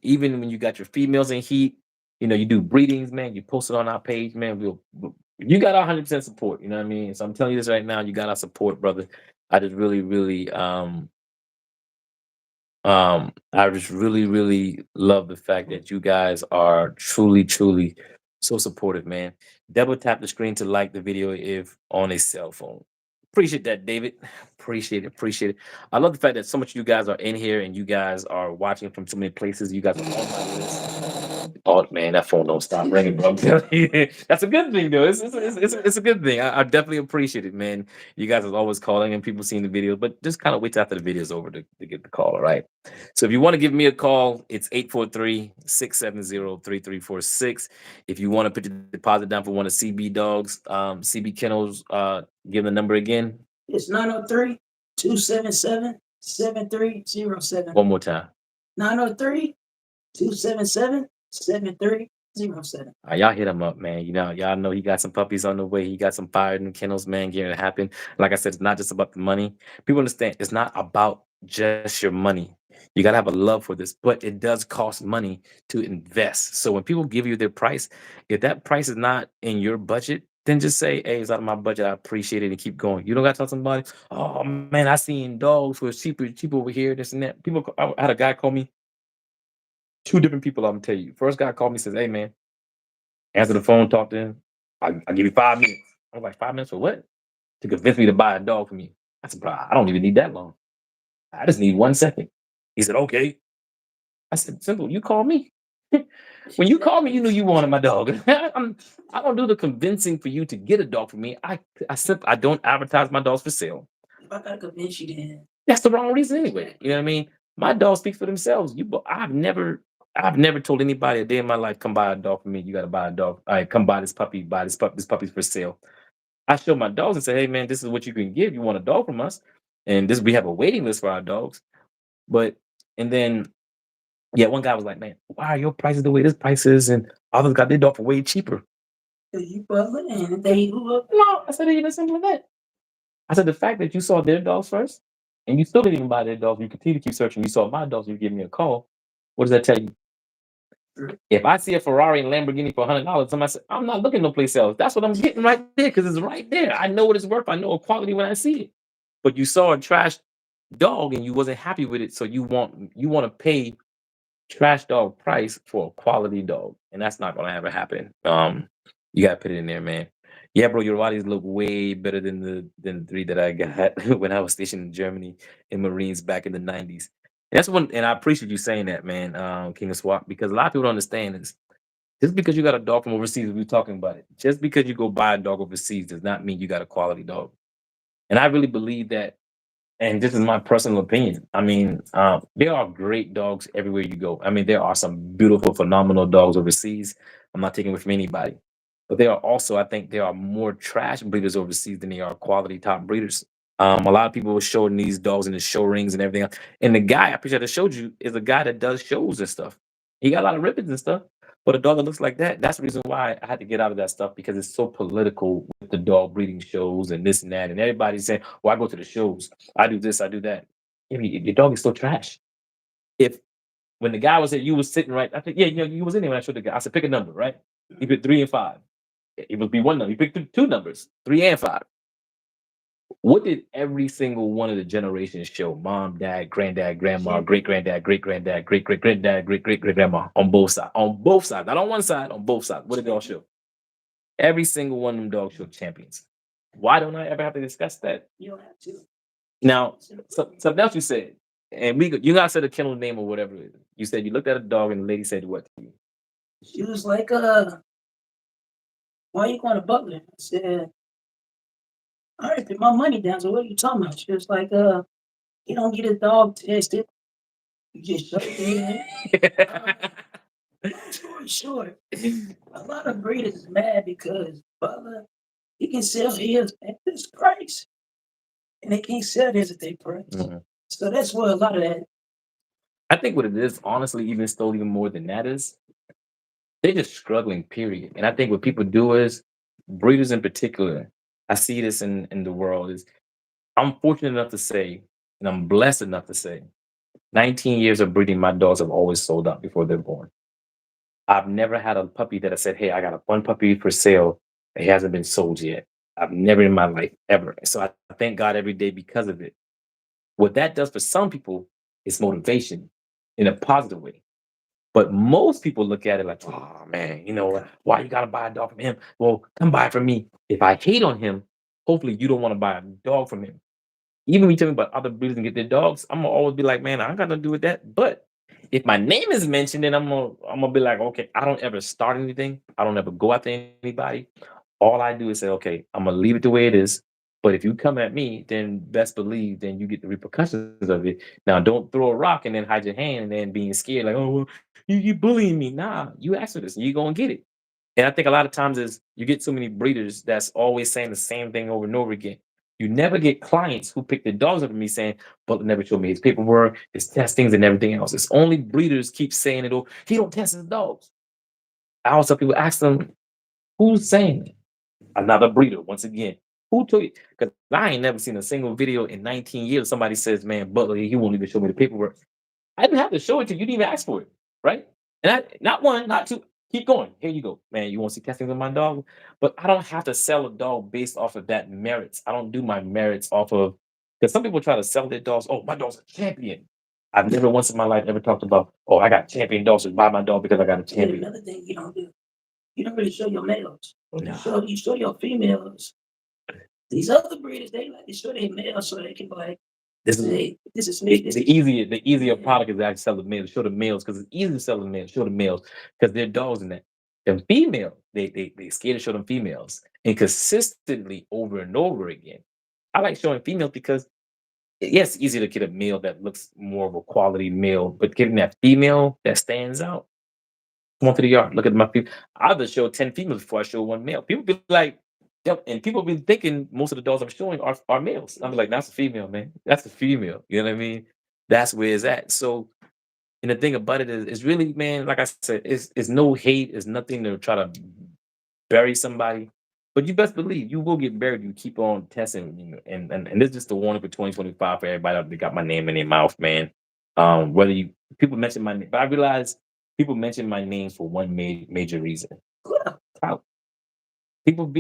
even when you got your females in heat, you do breedings, man. You post it on our page, man. You got our 100% support. You know what I mean? So I'm telling you this right now. You got our support, brother. I just I just really love the fact that you guys are truly so supportive, man. Double tap the screen to like the video if on a cell phone. Appreciate that, David. Appreciate it. I love the fact that so much of you guys are in here and you guys are watching from so many places. You guys are on my list. Oh man, that phone don't stop ringing, bro. I'm telling you. That's a good thing, though. It's a good thing. I definitely appreciate it, man. You guys are always calling and people seeing the videos, but just kind of wait till after the video's over to get the call, all right? So if you want to give me a call, it's 843-670-3346. If you want to put your deposit down for one of CB Dogs, CB Kennels, give the number again. It's 903 277 7307. One more time. 903 277 7307. Y'all hit him up, man. Y'all know he got some puppies on the way. He got some fire in the kennels, man, getting it happen. Like I said, it's not just about the money. People understand it's not about just your money. You gotta have a love for this, but it does cost money to invest. So when people give you their price, if that price is not in your budget, then just say, "Hey, it's out of my budget. I appreciate it," and keep going. You don't gotta tell somebody, "Oh man, I seen dogs for cheaper over here, this and that." I had a guy call me. Two different people. I'm gonna tell you. First guy called me says, "Hey man." Answer the phone, talk to him. I give you 5 minutes. I was like, 5 minutes for what? To convince me to buy a dog from you. I said, bro, I don't even need that long. I just need 1 second. He said, okay. I said, simple, you call me. When you called me, you knew you wanted my dog. I don't do the convincing for you to get a dog from me. I don't advertise my dogs for sale. I gotta convince you then. That's the wrong reason anyway. You know what I mean? My dogs speak for themselves. I've never told anybody a day in my life, come buy a dog for me. You gotta buy a dog. All right, come buy this puppy, this puppy's for sale. I show my dogs and say, hey man, this is what you can give. You want a dog from us. And this we have a waiting list for our dogs. But and then yeah, one guy was like, man, why are your prices the way this price is? And others got their dog for way cheaper. You brother, and they who up. No, I said it even simpler than that. I said the fact that you saw their dogs first and you still didn't even buy their dogs, you continue to keep searching, you saw my dogs, you give me a call. What does that tell you? If I see a Ferrari and Lamborghini for $100, somebody say, I'm not looking no place else. That's what I'm getting right there because it's right there. I know what it's worth. I know a quality when I see it. But you saw a trash dog and you wasn't happy with it, so you want to pay trash dog price for a quality dog, and that's not gonna ever happen. You gotta put it in there, man. Yeah, bro, your bodies look way better than the three that I got when I was stationed in Germany in Marines back in the '90s. And that's one, and I appreciate you saying that, man, King of Swap, because a lot of people don't understand is just because you got a dog from overseas, we were talking about it. Just because you go buy a dog overseas does not mean you got a quality dog. And I really believe that and this is my personal opinion. I mean, there are great dogs everywhere you go. I mean, there are some beautiful, phenomenal dogs overseas. I'm not taking it from anybody. But there are also, I think, there are more trash breeders overseas than there are quality top breeders. A lot of people were showing these dogs in the show rings and everything else. And the guy, I appreciate I showed you, is a guy that does shows and stuff. He got a lot of ribbons and stuff. But a dog that looks like that, that's the reason why I had to get out of that stuff because it's so political with the dog breeding shows and this and that. And everybody's saying, well, I go to the shows. I do this, I do that. Yeah, your dog is still trash. If when the guy was there, you was sitting right, I think, yeah, you was in there when I showed the guy. I said, pick a number, right? He picked 3 and 5. It would be one number. He picked two numbers, 3 and 5. What did every single one of the generations show? Mom, dad, granddad, grandma, great granddad, great granddad, great great granddad, great great great grandma on both sides. On both sides, not on one side, on both sides. What did they all show? Every single one of them dogs show champions. Why don't I ever have to discuss that? You don't have to. Now, something else you said, and you gotta say the kennel name or whatever. It is. You said you looked at a dog and the lady said what to you? She was like, why you going to Butler? I said, I already put my money down, so what are you talking about? She was like, you don't get a dog tested. You just shut it in. Long story short, a lot of breeders is mad because Butler, he can sell his at this price, and they can't sell his at their price. Mhm. So that's where a lot of that. I think what it is, honestly, even still, even more than that is they're just struggling, period. And I think what people do is breeders in particular. I see this in the world is I'm fortunate enough to say, and I'm blessed enough to say, 19 years of breeding, my dogs have always sold out before they're born. I've never had a puppy that I said, hey, I got a one puppy for sale. It hasn't been sold yet. I've never in my life ever. So I thank God every day because of it. What that does for some people is motivation in a positive way. But most people look at it like, oh man, why you gotta buy a dog from him? Well, come buy it from me. If I hate on him, hopefully you don't want to buy a dog from him. Even when you tell me about other breeders and get their dogs, I'm gonna always be like, man, I ain't got nothing to do with that. But if my name is mentioned, then I'm gonna be like, okay, I don't ever start anything. I don't ever go after anybody. All I do is say, okay, I'm gonna leave it the way it is. But if you come at me, then best believe, then you get the repercussions of it. Now, don't throw a rock and then hide your hand and then being scared, like, oh, well, you bullying me. Nah, you asked for this, and you gonna get it. And I think a lot of times is you get so many breeders that's always saying the same thing over and over again. You never get clients who pick their dogs up from me saying, Butler never showed me his paperwork, his testings, and everything else. It's only breeders keep saying it, oh, he don't test his dogs. I also people ask them, who's saying it? Another breeder, once again. Who told you? Because I ain't never seen a single video in 19 years. Somebody says, man, Butler, he won't even show me the paperwork. I didn't have to show it to you. You didn't even ask for it, right? And not one, not two. Keep going. Here you go, man. You want to see testings on my dog? But I don't have to sell a dog based off of that merits. I don't do my merits off of because some people try to sell their dogs. Oh, my dog's a champion. I've never once in my life ever talked about, oh, I got champion dogs. So buy my dog because I got a Yeah, champion. another thing you don't do, you don't really show your males. No. You show your females. These other breeders, they like to show their males so they can like This is say, this is me. This the is easier yeah. product is to actually sell the males, show the males because it's easy to sell the males, show the males because they're dogs in that. The female, they scared to show them females and consistently over and over again. I like showing females because yes, it's easier to get a male that looks more of a quality male, but getting that female that stands out, come on to the yard. Look at my people. I'll just show 10 females before I show one male. People be like, yep, and people be thinking most of the dogs I'm showing are males. I'm like, that's a female, man. That's a female. You know what I mean? That's where it's at. So, and the thing about it is, it's really, man, like I said, it's no hate, it's nothing to try to bury somebody. But you best believe you will get buried. You keep on testing, you know, and this is just a warning for 2025 for everybody out there got my name in their mouth, man. Whether you people mention my name, but I realize people mention my name for one major reason. Clout. People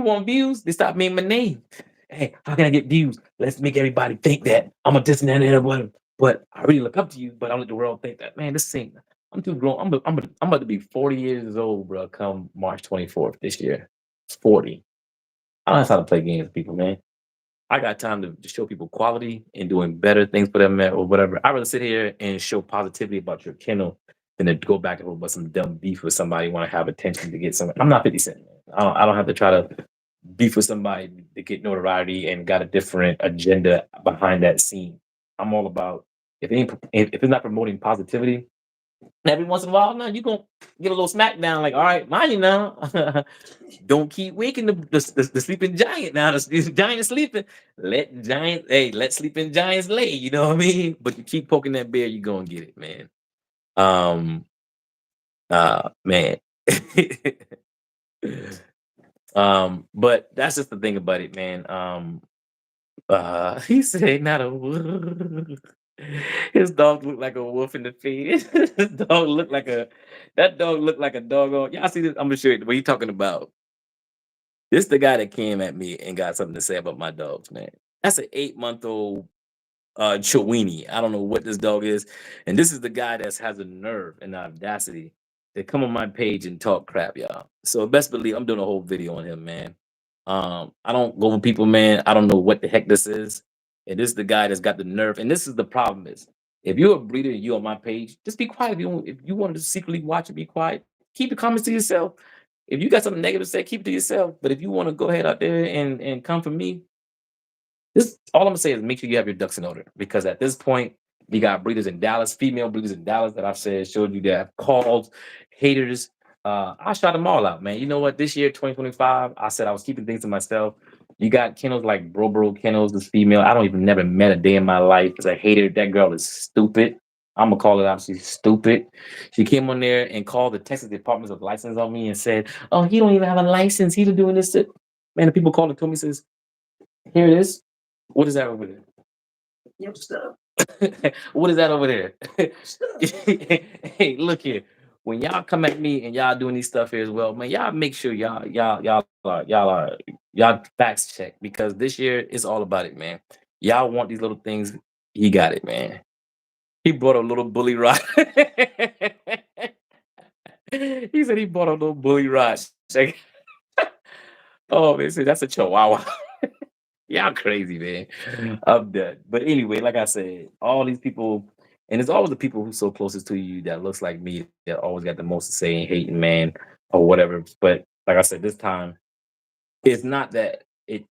want views. They stop me my name. Hey, how can I get views? Let's make everybody think that I'm a this and that and whatever. But I really look up to you. But I let the world think that, man, this ain't. I'm too grown. I'm about to be 40 years old, bro. Come March 24th this year. It's 40. I don't have time to play games with people, man. I got time to show people quality and doing better things for them, man, or whatever. I rather sit here and show positivity about your kennel than to go back and forth about some dumb beef with somebody want to have attention to get some. I'm not 50 Cent, man. I don't have to try to beef with somebody to get notoriety and got a different agenda behind that scene. I'm all about if it's not promoting positivity, every once in a while, now you gonna get a little smackdown. Like, all right, mind you now, don't keep waking the sleeping giant. Now the giant is sleeping. Let sleeping giants lay. You know what I mean? But you keep poking that bear, you gonna get it, man. Um, man. But that's just the thing about it, man. He said not a wolf. His dog looked like a wolf in the face. His dog looked like a that dog looked like a doggone. Y'all see this? I'm gonna show you what you talking about. This the guy that came at me and got something to say about my dogs, man. That's an 8 month old Chiweenie. I don't know what this dog is. And this is the guy that has the nerve and the audacity to come on my page and talk crap, y'all. So best believe I'm doing a whole video on him, man. I don't go with people, man. I don't know what the heck this is. And this is the guy that's got the nerve. And this is the problem is if you're a breeder and you on my page, just be quiet. If you want to secretly watch it, be quiet. Keep your comments to yourself. If you got something negative to say, keep it to yourself. But if you want to go ahead out there and come for me, this all I'm gonna say is make sure you have your ducks in order because at this point, you got breeders in Dallas, female breeders in Dallas that I've said showed you that have called haters. I shot them all out, man. You know what? This year, 2025, I said I was keeping things to myself. You got kennels like Bro Kennels, this female. I don't even never met a day in my life as a hater. That girl is stupid. I'm gonna call it out. She's stupid. She came on there and called the Texas Department of License on me and said, "Oh, he don't even have a license. He's doing this." Man, the people called it to me says, "Here it is. What is that over there? Your stuff. What is that over there?" Stuff. Hey, look here. When y'all come at me and y'all doing these stuff here as well, man, y'all make sure y'all facts check because this year it's all about it, man. Y'all want these little things, he got it, man. He brought a little bully rod. He said he bought a little bully rod. Check. Oh, man, said that's a chihuahua. Y'all crazy, man. I'm done. But anyway, like I said, all these people, and it's always the people who's so closest to you that looks like me that always got the most to say and hating, man, or whatever. But like I said, this time it's not that it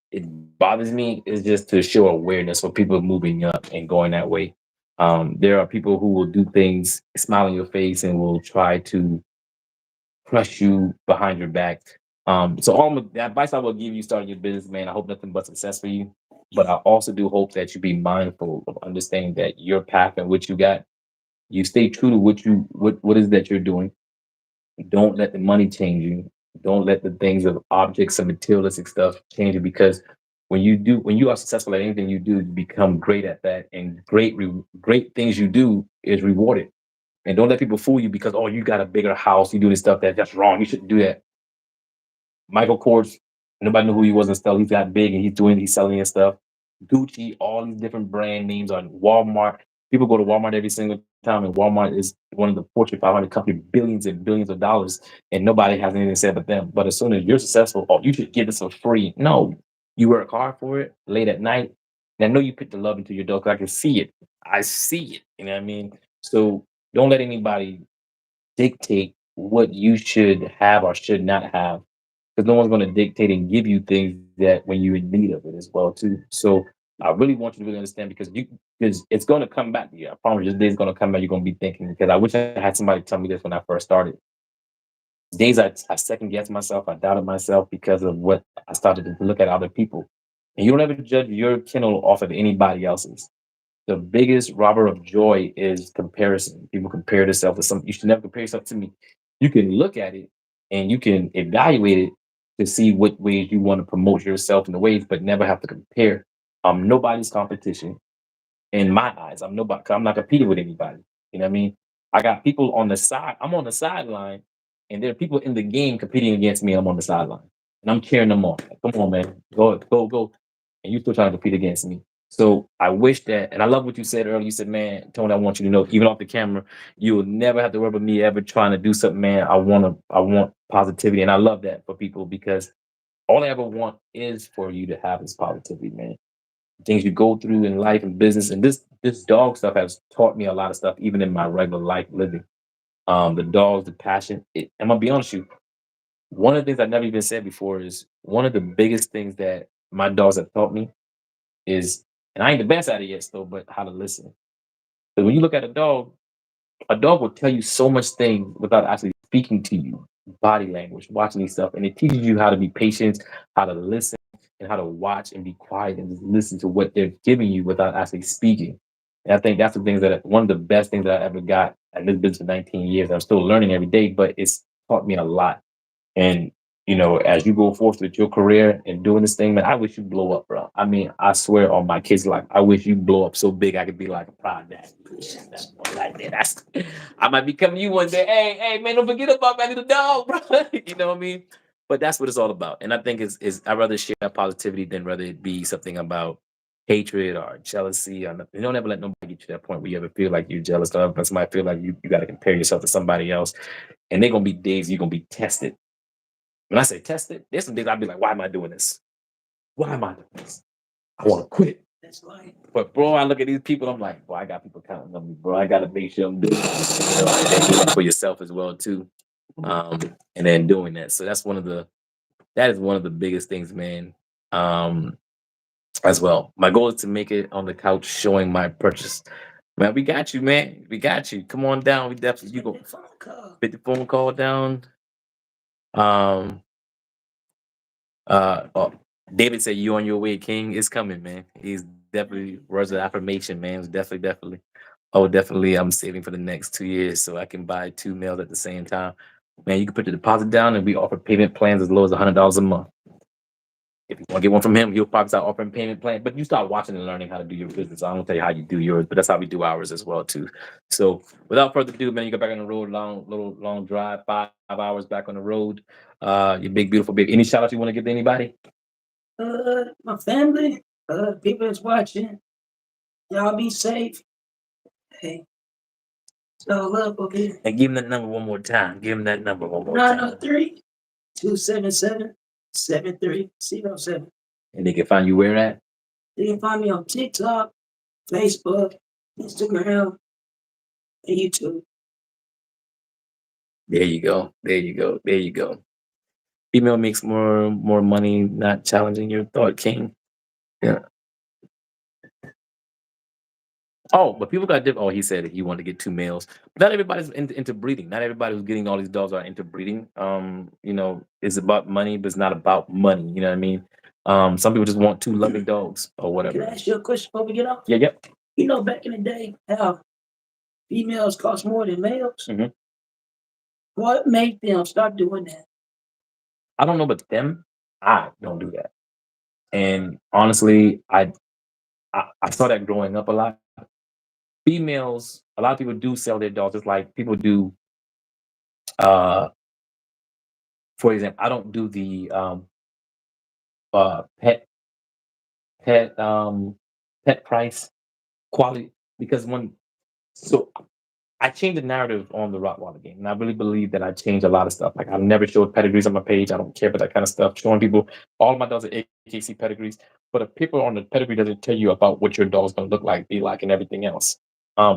bothers me. It's just to show awareness for people moving up and going that way. There are people who will do things, smile in your face, and will try to crush you behind your back. So all the advice I will give you starting your business, man, I hope nothing but success for you. But I also do hope that you be mindful of understanding that your path and what you got, you stay true to what is that you're doing. Don't let the money change you. Don't let the things of objects and materialistic stuff change you because when you are successful at anything you do, you become great at that, and great things you do is rewarded. And don't let people fool you because oh you got a bigger house, you do this stuff that's wrong. You shouldn't do that. Michael Kors, nobody knew who he was until he got big and he's selling his stuff. Gucci, all these different brand names on Walmart. People go to Walmart every single time, and Walmart is one of the Fortune 500 company, billions and billions of dollars, and nobody has anything to say but them. But as soon as you're successful, oh, you should get this for free. No, you work hard for it late at night. And I know you put the love into your dog. 'Cause I can see it. I see it. You know what I mean? So don't let anybody dictate what you should have or should not have because no one's going to dictate and give you things that when you're in need of it as well too. So I really want you to really understand because it's going to come back to you. I promise you, this day's going to come back. You're going to be thinking because I wish I had somebody tell me this when I first started. Days I second guessed myself, I doubted myself because of what I started to look at other people. And you don't ever judge your kennel off of anybody else's. The biggest robber of joy is comparison. People compare themselves to some. You should never compare yourself to me. You can look at it and you can evaluate it to see what ways you want to promote yourself in the ways, but never have to compare. Nobody's competition in my eyes. I'm nobody. 'Cause I'm not competing with anybody. You know what I mean? I got people on the side. I'm on the sideline, and there are people in the game competing against me. I'm on the sideline, and I'm cheering them on. Like, come on, man, go, go, go! And you still trying to compete against me. So I wish that, and I love what you said earlier. You said, "Man, Tony, I want you to know, even off the camera, you will never have to worry about me ever trying to do something, man. I want positivity, and I love that for people because all I ever want is for you to have this positivity, man things you go through in life and business. And this dog stuff has taught me a lot of stuff, even in my regular life living. The dogs, the passion. I'm gonna be honest with you. One of the things I never even said before is one of the biggest things that my dogs have taught me is, and I ain't the best at it yet, still, but how to listen. Because when you look at a dog will tell you so much things without actually speaking to you. Body language, watching these stuff, and it teaches you how to be patient, how to listen, and how to watch and be quiet and just listen to what they're giving you without actually speaking. And I think that's the things that one of the best things that I ever got. And this business for 19 years. I'm still learning every day, but it's taught me a lot. And as you go forth with your career and doing this thing, man, I wish you blow up, bro. I mean, I swear on my kids' life, I wish you blow up so big I could be like a proud dad. That's like that. That's I might be coming to you one day. Hey, man, don't forget about my little dog, bro. You know what I mean? But that's what it's all about. And I think is I'd rather share that positivity than rather it be something about hatred or jealousy or nothing. You don't ever let nobody get you to that point where you ever feel like you're jealous of, but somebody feel like you got to compare yourself to somebody else. And they're gonna be days you're gonna be tested when I say tested, there's some days I'll be like, why am I doing this? Why am I doing this? I want to quit. That's like, But bro, I look at these people, I'm like, boy, I got people counting on me, bro. I gotta make sure I'm doing it. And then doing it for yourself as well, too. And then doing that. So that is one of the biggest things, man. Um, as well. My goal is to make it on the couch showing my purchase. Man, we got you, man. We got you. Come on down. We definitely you go phone call. put the phone call down. Um, oh, David said, "You on your way, King is coming, man. He's definitely words of affirmation, man. It's definitely. Oh, definitely. I'm saving for the next 2 years so I can buy two meals at the same time. Man, you can put the deposit down, and we offer payment plans as low as $100 a month. If you want to get one from him, he'll probably start offering payment plan. But you start watching and learning how to do your business. I don't tell you how you do yours, but that's how we do ours as well too. So without further ado, man, you go back on the road, long drive, 5 hours back on the road. Your big, beautiful, big. Any shout outs you want to give to anybody? My family, people that's watching, y'all be safe. Hey, it's all love over here. And give him that number one more time. Give him that number one more time. 903 277 7307. And they can find you where at? You can find me on TikTok, Facebook, Instagram, and YouTube. There you go. There you go. There you go. Female makes more money, not challenging your thought, King. Yeah. Oh, but people got different. Oh, he said he wanted to get two males. Not everybody's into breeding. Not everybody who's getting all these dogs are into breeding. It's about money, but it's not about money. You know what I mean? Some people just want two loving dogs or Can I whatever. ask you a question before we get off? Yeah, yep. You know, back in the day, how females cost more than males? Mhm. What made them start doing that? I don't know, but them, I don't do that. And honestly, I saw that growing up a lot. Females, a lot of people do sell their dogs. It's like people do. Uh, for example, I don't do the uh pet pet um pet price quality because when so I changed the narrative on the Rottweiler game, and I really believe that I changed a lot of stuff. Like I've never showed pedigrees on my page. I don't care about that kind of stuff. Showing people all of my dogs are AKC pedigrees, but if people on the pedigree doesn't tell you about what your dog's gonna look like, be like, and everything else.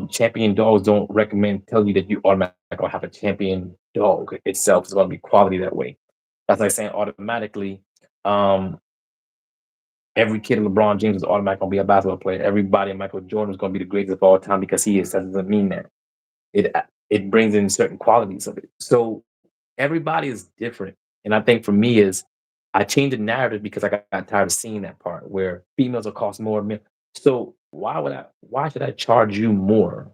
Champion dogs don't recommend tell you that you automatically gonna have a champion dog itself is gonna be quality that way. That's like saying automatically. Um, Every kid in LeBron James is automatically gonna be a basketball player. Everybody in Michael Jordan is gonna be the greatest of all time because he is. That doesn't mean that. It brings in certain qualities of it. So everybody is different. And I think for me is I changed the narrative because I got tired of seeing that part where females will cost more. So why should I charge you more?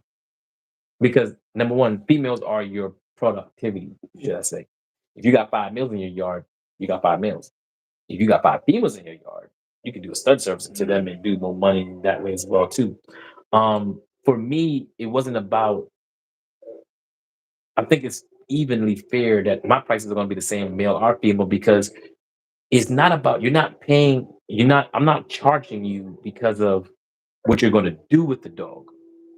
Because number one, females are your productivity, should I say. If you got five males in your yard, you got five males. If you got five females in your yard, you can do a stud service to them and do more money that way as well too. For me, it wasn't about. I think it's evenly fair that my prices are going to be the same male or female because it's not about you're not paying. You're not. I'm not charging you because of what you're going to do with the dog.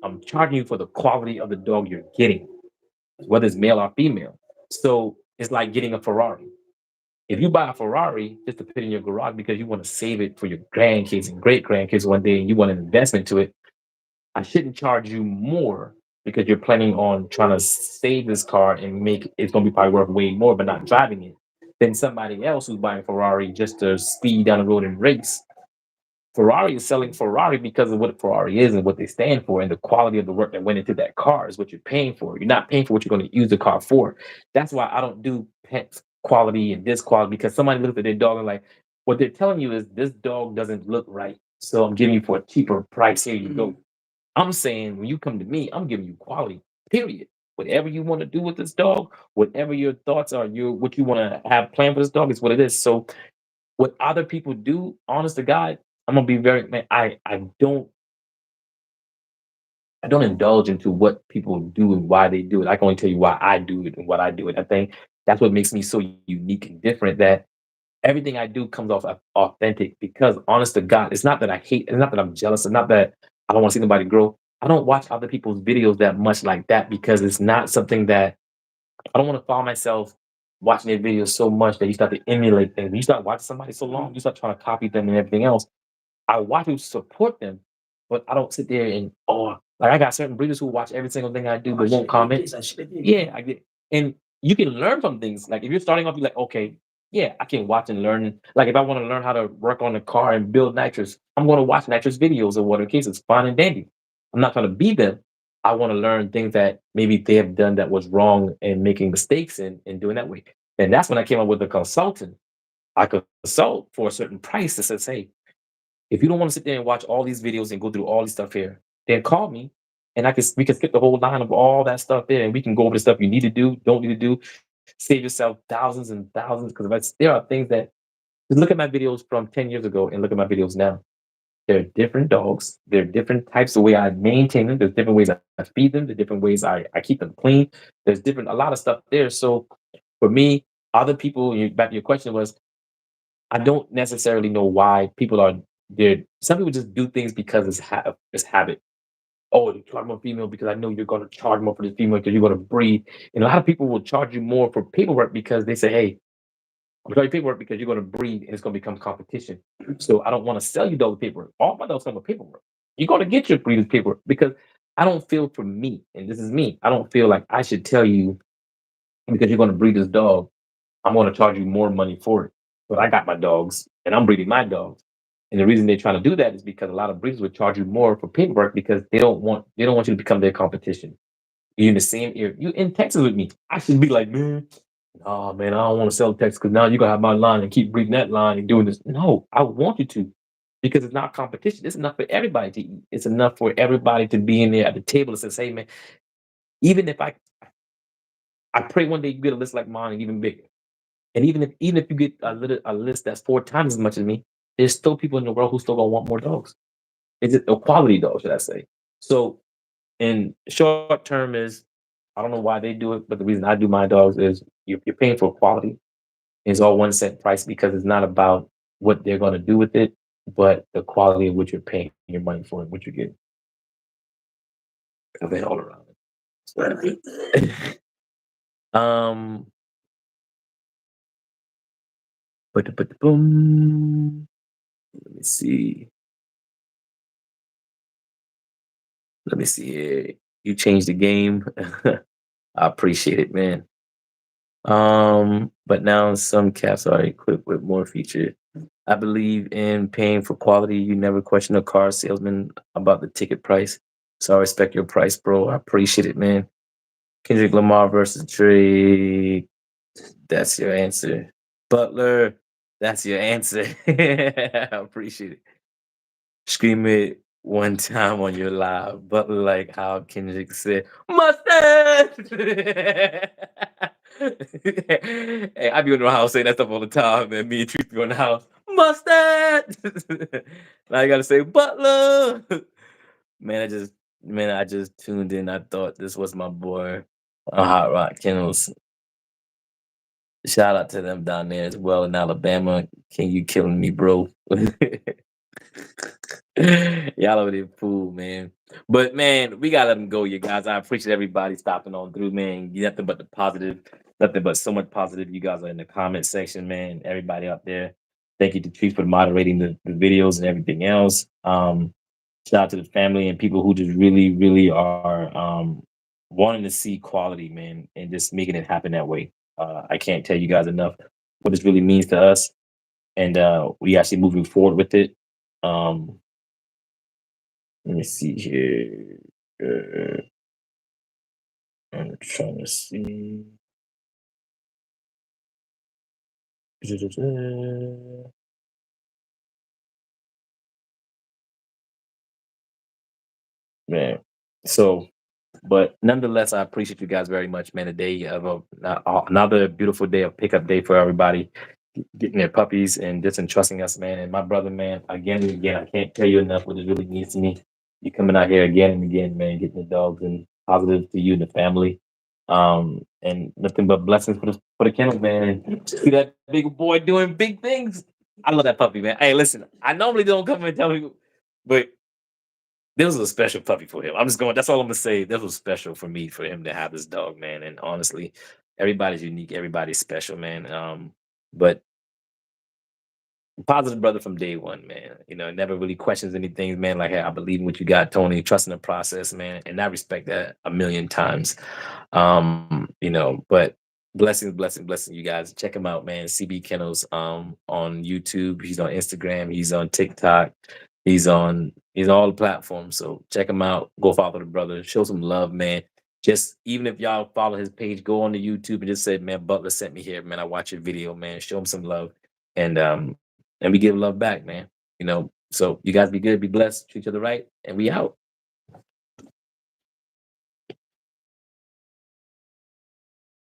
I'm charging you for the quality of the dog you're getting, whether it's male or female. So it's like getting a Ferrari. If you buy a Ferrari just to put in your garage because you want to save it for your grandkids and great grandkids one day and you want an investment to it, I shouldn't charge you more because you're planning on trying to save this car and make it's going to be probably worth way more, but not driving it than somebody else who's buying a Ferrari just to speed down the road and race. Ferrari is selling Ferrari because of what Ferrari is and what they stand for, and the quality of the work that went into that car is what you're paying for. You're not paying for what you're going to use the car for. That's why I don't do pet quality and this quality because somebody looks at their dog and like, what they're telling you is this dog doesn't look right, so I'm giving you for a cheaper price. Here you go. I'm saying when you come to me, I'm giving you quality. Period. Whatever you want to do with this dog, whatever your thoughts are, your what you want to have planned for this dog is what it is. So what other people do, honest to God, I'm gonna be very man. I don't indulge into what people do and why they do it. I can only tell you why I do it and what I do it. I think that's what makes me so unique and different. That everything I do comes off authentic because honest to God, it's not that I hate, it's not that I'm jealous, it's not that I don't want to see nobody grow. I don't watch other people's videos that much like that because it's not something that I don't want to follow myself watching their videos so much that you start to emulate things. When you start watching somebody so long, you start trying to copy them and everything else. I watch people support them, but I don't sit there and like I got certain breeders who watch every single thing I do but won't comment. Yeah, I get and you can learn from things. Like if you're starting off, you're like, okay, yeah, I can watch and learn. Like if I want to learn how to work on the car and build nitrous, I'm going to watch nitrous videos or whatever case. It's fine and dandy. I'm not trying to be them. I want to learn things that maybe they have done that was wrong and making mistakes in doing that way. And that's when I came up with the consultant. I consult for a certain price that says, hey, if you don't want to sit there and watch all these videos and go through all this stuff here, then call me and we can skip the whole line of all that stuff there and we can go over the stuff you need to do, don't need to do, save yourself thousands and thousands. Because there are things that just look at my videos from 10 years ago and look at my videos now. They're different dogs. They're different types of way I maintain them. There's different ways I feed them. There's different ways I keep them clean. There's different a lot of stuff there. So for me, other people, back to your question was I don't necessarily know why people are there. Some people just do things because it's habit. Oh, you charge more female because I know you're going to charge more for this female because you're going to breed. And a lot of people will charge you more for paperwork because they say, hey, I'm charging paperwork because you're going to breed and it's going to become competition. So I don't want to sell you dog paperwork. All my dogs come with paperwork. You're going to get your breeder's paperwork because I don't feel for me, and this is me, I don't feel like I should tell you because you're going to breed this dog I'm going to charge you more money for it. But I got my dogs and I'm breeding my dogs. And the reason they're trying to do that is because a lot of breeders would charge you more for paperwork because they don't want you to become their competition. You're in the same area. You in Texas with me. I should be like, man, oh man, I don't want to sell Texas because now you're gonna have my line and keep breeding that line and doing this. No, I want you to because it's not competition. It's enough for everybody to eat. It's enough for everybody to be in there at the table and says, hey man, even if I pray one day you get a list like mine and even bigger. And even if you get a list that's four times as much as me, there's still people in the world who still gonna want more dogs. It's a quality dog, should I say? So in short term is I don't know why they do it, but the reason I do my dogs is you're paying for quality. It's all one set price because it's not about what they're gonna do with it, but the quality of what you're paying your money for and what you're getting. I've been all around it. um, but boom. Let me see. Let me see here. You changed the game. I appreciate it, man. But now some cats are equipped with more features. I believe in paying for quality. You never question a car salesman about the ticket price. So I respect your price, bro. I appreciate it, man. Kendrick Lamar versus Drake. That's your answer. Butler. That's your answer. I appreciate it. Scream it one time on your live, but like how Kendrick said, mustard. Hey, I be in the house saying that stuff all the time, man. Me and Truth be on the house, mustard. Now I gotta say Butler. Man, I just tuned in. I thought this was my boy, Hot Rock Kennels. Shout out to them down there as well in Alabama. Can you killing me, bro? Y'all over there fool, man. But man, we gotta let them go, you guys. I appreciate everybody stopping on through, man. Nothing but the positive, nothing but so much positive. You guys are in the comment section, man. Everybody out there. Thank you to Chief for moderating the videos and everything else. Shout out to the family and people who just really, really are wanting to see quality, man, and just making it happen that way. I can't tell you guys enough what this really means to us, and we actually moving forward with it. Um, Let me see here. I'm trying to see. Man. So, but nonetheless, I appreciate you guys very much, man. A day of another beautiful day of pickup day for everybody getting their puppies and just entrusting us, man. And my brother, man, again and again, I can't tell you enough what it really means to me. You coming out here again and again, man, getting the dogs and positive to you and the family. And nothing but blessings for the kennel, man. And see that big boy doing big things. I love that puppy, man. Hey, listen, I normally don't come and tell people, but this was a special puppy for him. I'm just going. That's all I'm gonna say. This was special for me for him to have this dog, man. And honestly, everybody's unique. Everybody's special, man. But positive brother from day one, man. You know, never really questions anything, man. Like, hey, I believe in what you got, Tony. Trusting the process, man, and I respect that a million times. But blessings, blessing, blessing, you guys. Check him out, man. CB Kennels on YouTube. He's on Instagram. He's on TikTok. He's on all the platforms. So check him out. Go follow the brother. Show some love, man. Just even if y'all follow his page, go on to YouTube and just say, man, Butler sent me here, man. I watch your video, man. Show him some love. And we give love back, man. So you guys be good, be blessed, treat each other right, and we out.